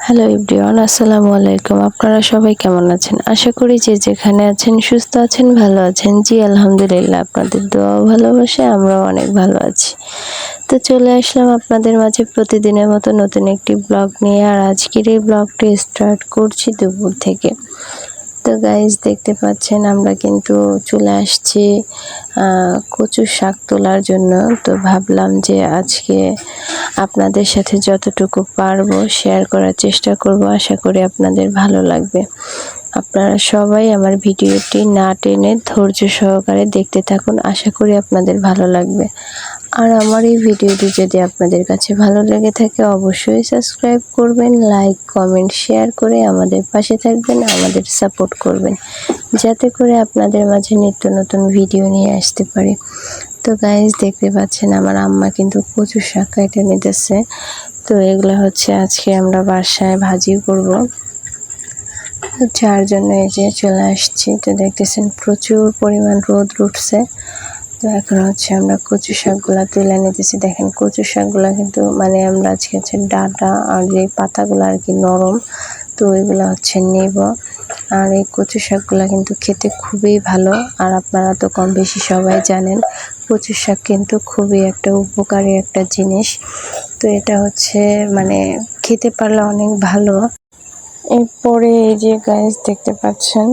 Hello everyone, আসসালামু আলাইকুম। আপনারা সবাই কেমন আছেন? আশা করি যে যেখানে আছেন সুস্থ আছেন, ভালো আছেন। জি আলহামদুলিল্লাহ, আপনাদের দোয়া ও ভালোবাসায় আমরাও অনেক ভালো আছি। তো চলে আসলাম আপনাদের মাঝে প্রতিদিনের মতো নতুন একটি ব্লগ নিয়ে। আর আজকের এই ব্লগটি স্টার্ট করছি দুপুর থেকে। তো গাইজ দেখতে পাচ্ছেন আমরা কিন্তু চলে আসছি কচুর শাক তোলার জন্য। তো ভাবলাম যে আজকে আপনাদের সাথে যতটুকু পারবো শেয়ার করার চেষ্টা করব। আশা করি আপনাদের ভালো লাগবে। আপনারা সবাই আমার ভিডিওটি না টেনে ধৈর্য সহকারে দেখতে থাকুন, আশা করি আপনাদের ভালো লাগবে। আর আমার এই ভিডিওটি যদি আপনাদের কাছে ভালো লেগে থাকে অবশ্যই সাবস্ক্রাইব করবেন, লাইক কমেন্ট শেয়ার করে আমাদের পাশে থাকবেন, আমাদের সাপোর্ট করবেন, যাতে করে আপনাদের মাঝে নিত্য নতুন ভিডিও নিয়ে আসতে পারি। তো গাইজ দেখতে পাচ্ছেন আমার আম্মা কিন্তু কচুর শাক কেটে নিতেছে। তো এগুলো হচ্ছে আজকে আমরা বাসায় ভাজি করব, যার জন্য এই যে চলে আসছি। তো দেখতেছেন প্রচুর পরিমাণ রোদ উঠছে। তো এখন হচ্ছে আমরা কচু শাকগুলা তুলে নিতেছি। দেখেন কচু শাকগুলা কিন্তু মানে আমরা আজকে হচ্ছে ডাঁটা আর যে পাতাগুলো আর কি নরম, তো ওইগুলো হচ্ছে নেব। আর এই কচু শাকগুলা কিন্তু খেতে খুবই ভালো। আর আপনারা তো কম বেশি সবাই জানেন কচু শাক কিন্তু খুবই একটা উপকারী একটা জিনিস। তো এটা হচ্ছে মানে খেতে পারলে অনেক ভালো। এরপরে এই যে গাইস দেখতে পাচ্ছেন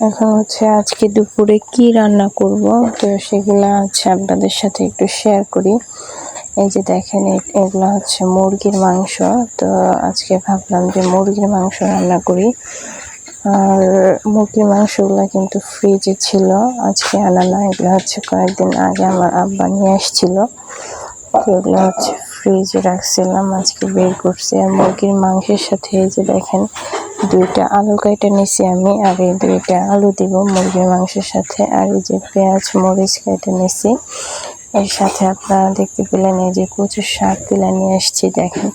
এখন হচ্ছে আজকে দুপুরে কি রান্না করব, তো সেগুলো হচ্ছে আপনাদের সাথে একটু শেয়ার করি। এই যে দেখেন এগুলো হচ্ছে মুরগির মাংস। তো আজকে ভাবলাম যে মুরগির মাংস রান্না করি। আর মুরগির মাংসগুলো কিন্তু ফ্রিজে ছিল, আজকে আনা না। এগুলো হচ্ছে কয়েকদিন আগে আমার আব্বা নিয়ে আসছিল, তো এগুলো হচ্ছে ফ্রিজে রাখছিলাম, আজকে বের করছি। আর মুরগির মাংসের সাথে এই যে দেখেন দুইটা আলু কেটে নিছি আমি, আর এই দুইটা আলু দিব মুরগির মাংসের সাথে। আর এই যে পেঁয়াজ মরিচ কেটে নিছি। এর সাথে আপনারা দেখতে পেলেন এই যে কচুর শাক তুলে নিয়ে এসেছি। দেখেন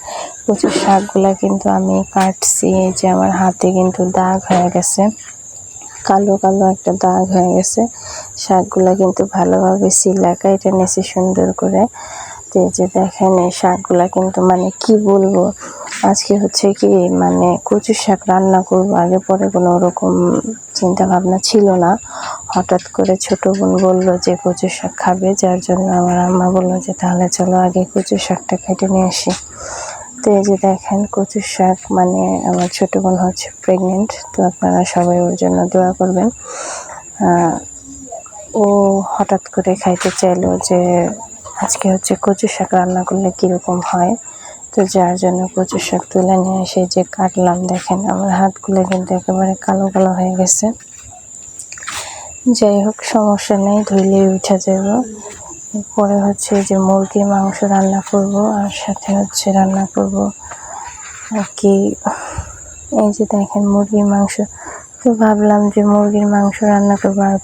কচুর শাকগুলা কিন্তু আমি কাটছি, এই যে আমার হাতে কিন্তু দাগ হয়ে গেছে, কালো কালো একটা দাগ হয়ে গেছে। শাকগুলা কিন্তু ভালোভাবে সিলা কেটে নিয়েছি সুন্দর করে। তো এই যে দেখেন এই শাকগুলা কিন্তু মানে কি বলবো, আজকে হচ্ছে কি মানে কচুর শাক রান্না করবো, আগে পরে কোনো ওরকম চিন্তা ভাবনা ছিল না। হঠাৎ করে ছোট বোন বললো যে কচুর শাক খাবে, যার জন্য আমার আম্মা বললো যে তাহলে চলো আগে কচুর শাকটা কেটে নিয়ে আসি। তো এই যে দেখেন কচুর শাক, মানে আমার ছোট বোন হচ্ছে প্রেগনেন্ট, তো আপনারা সবাই ওর জন্য দোয়া করবেন। ও হঠাৎ করে খাইতে চাইলো যে আজকে হচ্ছে কচুর শাক রান্না করলে কীরকম হয়, তো যার জন্য কচুর শাক তুলে নিয়ে এসে যে কাটলাম। দেখেন আমার হাতগুলো কিন্তু একেবারে কালো কালো হয়ে গেছে। যাই হোক সমস্যা নেই, ধুইলেই উঠা যাব। পরে হচ্ছে যে মুরগির মাংস রান্না করব, আর সাথে হচ্ছে রান্না করব আর কি এই যে দেখেন মুরগির মাংস। তো ভাবলাম যে মুরগির মাংস রান্না করবো আর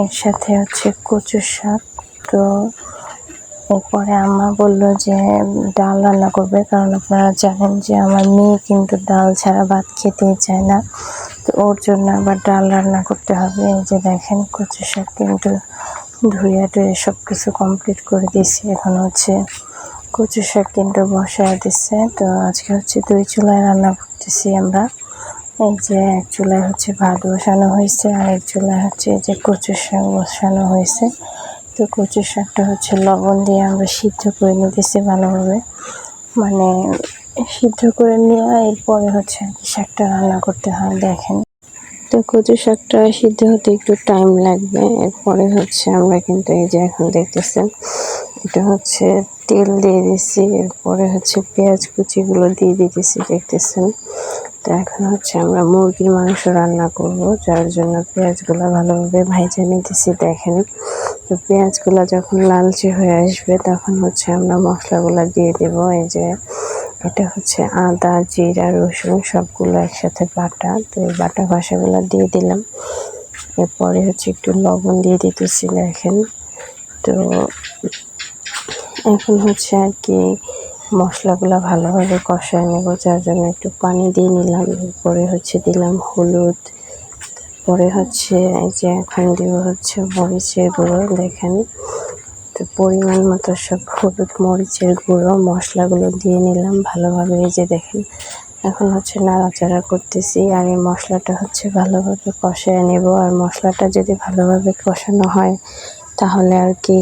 এর সাথে হচ্ছে কচুর শাক। তো এরপরে আম্মা বলল যে ডাল রান্না করবে, কারণ আপনারা জানেন যে আমার মেয়ে কিন্তু ডাল ছাড়া ভাত খেতেই চায় না, তো ওর জন্য আবার ডাল রান্না করতে হবে। এই যে দেখেন কচু শাক কিন্তু ধুয়ে টুয়ে সব কিছু কমপ্লিট করে দিয়েছি, এখন হচ্ছে কচু শাক কিন্তু বসায় দিচ্ছে। তো আজকে হচ্ছে 2 চুলায় রান্না করতেছি আমরা। এই যে এক চুলায় হচ্ছে ভাত বসানো হয়েছে, আর এক চুলায় হচ্ছে যে কচু শাক বসানো হয়েছে। তো কচু শাকটা হচ্ছে লবণ দিয়ে আমরা সিদ্ধ করে নিতেছি ভালোভাবে, মানে সিদ্ধ করে নেওয়া, এরপরে হচ্ছে শাকটা রান্না করতে হয়। দেখেন তো কচু শাকটা সিদ্ধ হতে একটু টাইম লাগবে। এরপরে হচ্ছে আমরা কিন্তু এই যে এখন দেখতেছেন এটা হচ্ছে তেল দিয়ে দিচ্ছি, এরপরে হচ্ছে পেঁয়াজ কুচিগুলো দিয়ে দিতেছি দেখতেছেন। তো এখন হচ্ছে আমরা মুরগির মাংস রান্না করব, যার জন্য পেঁয়াজগুলো ভালোভাবে ভাজে নিতেছি। দেখেন তো পেঁয়াজগুলো যখন লালচে হয়ে আসবে তখন হচ্ছে আমরা মশলাগুলো দিয়ে দেব। এই যে এটা হচ্ছে আদা জিরা রসুন সবগুলো একসাথে বাটা, তো এই বাটা ভাষাগুলো দিয়ে দিলাম। এরপরে হচ্ছে একটু লবণ দিয়ে দিতেছি। দেখেন তো এখন হচ্ছে আর কি মশলাগুলো ভালোভাবে কষায় নেব, যার জন্য একটু পানি দিয়ে নিলাম। এরপরে হচ্ছে দিলাম হলুদ, পরে হচ্ছে এই যে এখন দিব হচ্ছে মরিচের গুঁড়ো। দেখেন তো তো পরিমাণ মতো সব হলুদ মরিচের গুঁড়ো মশলাগুলো দিয়ে নিলাম ভালোভাবে। এই যে দেখেন এখন হচ্ছে নাড়াচাড়া করতেছি, আর এই মশলাটা হচ্ছে ভালোভাবে কষায় নেব। আর মশলাটা যদি ভালোভাবে কষানো হয় তাহলে আর কি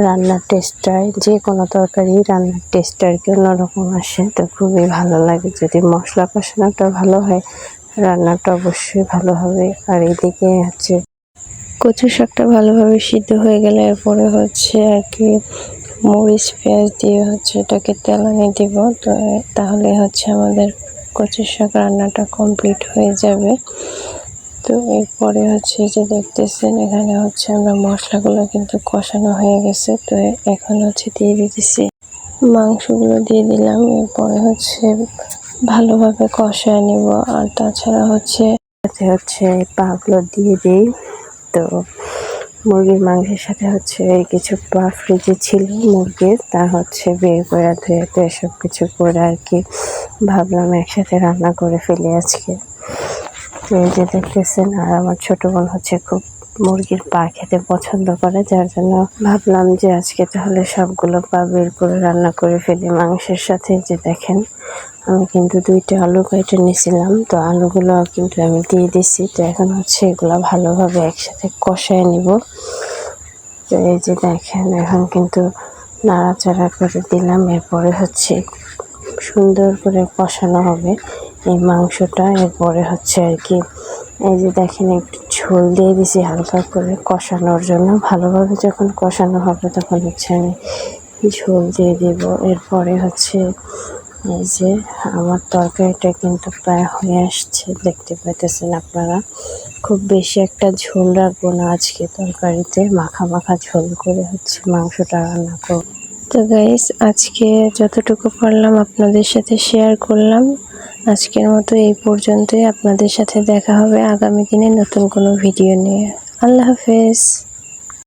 রান্নার টেস্টটাই, যে কোনো তরকারি রান্নার টেস্ট আর কি অন্যরকম আসে। তো খুবই ভালো লাগে যদি মশলা কষানোটা ভালো হয়, রান্নাটা অবশ্যই ভালো হবে। আর এদিকে হচ্ছে কচু শাকটা ভালোভাবে সিদ্ধ হয়ে গেলে এরপরে হচ্ছে আর কি মরিচ পেঁয়াজ দিয়ে হচ্ছে এটাকে তেলানি দিব। তো তাহলে হচ্ছে আমাদের কচু শাক রান্নাটা কমপ্লিট হয়ে যাবে। তো এরপরে হচ্ছে যে দেখতেছেন এখানে হচ্ছে আমরা মশলাগুলো কিন্তু কষানো হয়ে গেছে। তো এখন হচ্ছে দিয়ে দিতেছি মাংসগুলো দিয়ে দিলাম। এরপরে হচ্ছে ভালোভাবে কষায় নিব। আর তাছাড়া হচ্ছে পাগুলো দিয়ে দিই। তো মুরগির মাংসের সাথে হচ্ছে কিছু পা ফ্রিজে ছিল মুরগির, তা হচ্ছে বের করে ধুয়ে তো সব কিছু করে আর কি ভাবলাম একসাথে রান্না করে ফেলি আজকে। তো এই যে দেখতেছেন, আর আমার ছোট বোন হচ্ছে খুব মুরগির পা খেতে পছন্দ করে, যার জন্য ভাবলাম যে আজকে তাহলে সবগুলো পা বের করে রান্না করে ফেলি মাংসের সাথে। যে দেখেন আমি কিন্তু 2টা আলু কেটে নিয়েছিলাম, তো আলুগুলো কিন্তু আমি দিয়ে দিছি। তো এখন হচ্ছে এগুলো ভালোভাবে একসাথে কষায় নিব। তো এই যে দেখেন এখন কিন্তু নাড়াচাড়া করে দিলাম। এরপরে হচ্ছে সুন্দর করে কষানো হবে এই মাংসটা। এরপরে হচ্ছে আর কি এই যে দেখেন একটু ঝোল দিয়ে দিছি হালকা করে কষানোর জন্য। ভালোভাবে যখন কষানো হবে তখন হচ্ছে আমি ঝোল দিয়ে দিব। এরপরে হচ্ছে এই যে আমার তরকারিটা কিন্তু প্রায় হয়ে আসছে, দেখতে পাইতেছেন আপনারা। খুব বেশি একটা ঝোল রাখবো না আজকে তরকারিতে, মাখা মাখা ঝোল করে হচ্ছে মাংসটা রান্না করব। তো গাইস আজকে যতটুকু পারলাম আপনাদের সাথে শেয়ার করলাম। আজকের মতো এই পর্যন্তই। আপনাদের সাথে দেখা হবে আগামী দিনে নতুন কোনো ভিডিও নিয়ে। আল্লাহ হাফেজ।